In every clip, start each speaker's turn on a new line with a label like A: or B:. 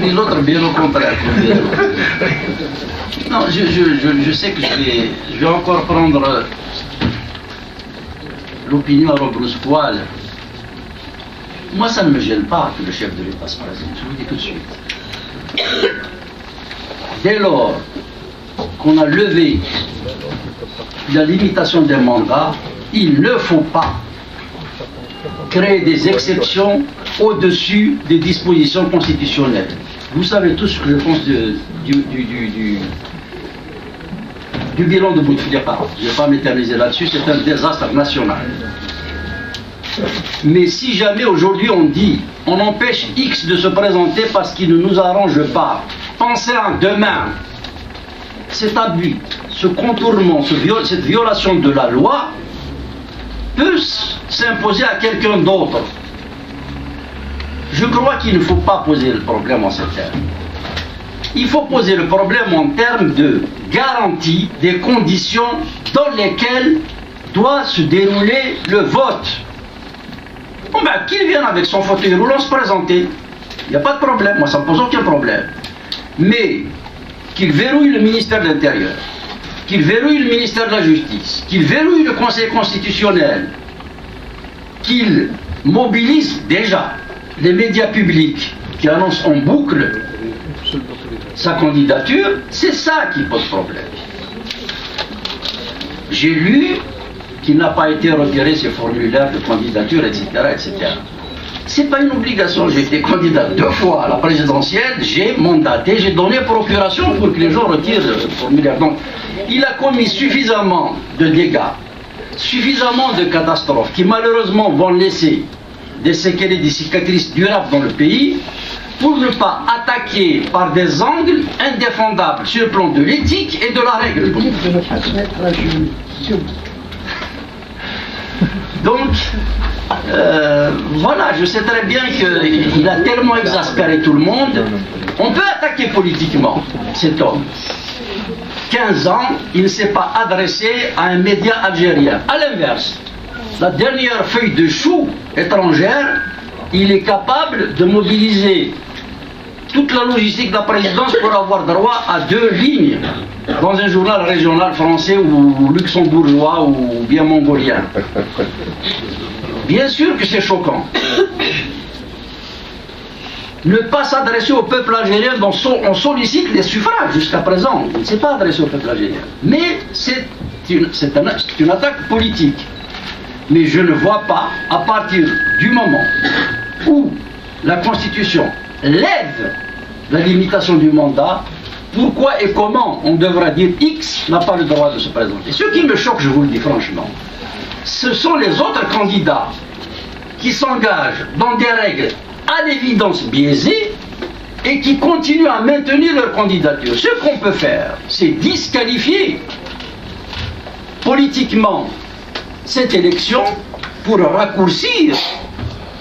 A: dit l'autre, bien au contraire. Non, je sais que je vais encore prendre l'opinion à rebrousse-poil. Moi, ça ne me gêne pas que le chef de l'État se présente, je vous le dis tout de suite. Dès lors qu'on a levé la limitation des mandats, il ne faut pas créer des exceptions au-dessus des dispositions constitutionnelles. Vous savez tous ce que je pense du bilan de Bouteflika. Je ne vais pas m'éterniser là-dessus, c'est un désastre national. Mais si jamais aujourd'hui on dit on empêche X de se présenter parce qu'il ne nous arrange pas, pensez à demain, cet abus, ce contournement, cette violation de la loi peut s'imposer à quelqu'un d'autre. Je crois qu'il ne faut pas poser le problème en ces termes. Il faut poser le problème en termes de garantie des conditions dans lesquelles doit se dérouler le vote. Bon ben, qu'il vienne avec son fauteuil roulant se présenter. Il n'y a pas de problème, moi ça ne me pose aucun problème. Mais qu'il verrouille le ministère de l'Intérieur, qu'il verrouille le ministère de la Justice, qu'il verrouille le Conseil constitutionnel, qu'il mobilise déjà les médias publics qui annoncent en boucle sa candidature, c'est ça qui pose problème. J'ai lu qu'il n'a pas été retiré ses formulaires de candidature, etc. etc. C'est pas une obligation. J'ai été candidat 2 fois à la présidentielle, j'ai mandaté, j'ai donné procuration pour que les gens retirent le formulaire. Donc, il a commis suffisamment de dégâts, suffisamment de catastrophes qui malheureusement vont laisser des séquelles et des cicatrices durables dans le pays pour ne pas attaquer par des angles indéfendables sur le plan de l'éthique et de la règle. Donc, voilà, je sais très bien qu'il a tellement exaspéré tout le monde. On peut attaquer politiquement cet homme. 15 ans, il ne s'est pas adressé à un média algérien. À l'inverse, la dernière feuille de chou étrangère, il est capable de mobiliser toute la logistique de la présidence pour avoir droit à 2 lignes dans un journal régional français ou luxembourgeois ou bien mongolien. Bien sûr que c'est choquant. Ne pas s'adresser au peuple algérien dont on sollicite les suffrages jusqu'à présent. Il ne s'est pas adressé au peuple algérien. Mais c'est une attaque politique. Mais je ne vois pas, à partir du moment où la Constitution lève la limitation du mandat, pourquoi et comment on devra dire X n'a pas le droit de se présenter. Ce qui me choque, je vous le dis franchement, ce sont les autres candidats qui s'engagent dans des règles à l'évidence biaisées et qui continuent à maintenir leur candidature. Ce qu'on peut faire, c'est disqualifier politiquement cette élection pour raccourcir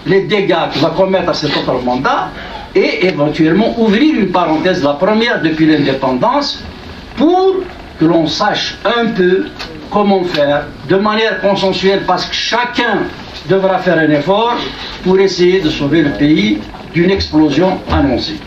A: les dégâts que va commettre cet autre mandat et éventuellement ouvrir une parenthèse, la première depuis l'indépendance, pour que l'on sache un peu comment faire de manière consensuelle, parce que chacun devra faire un effort pour essayer de sauver le pays d'une explosion annoncée.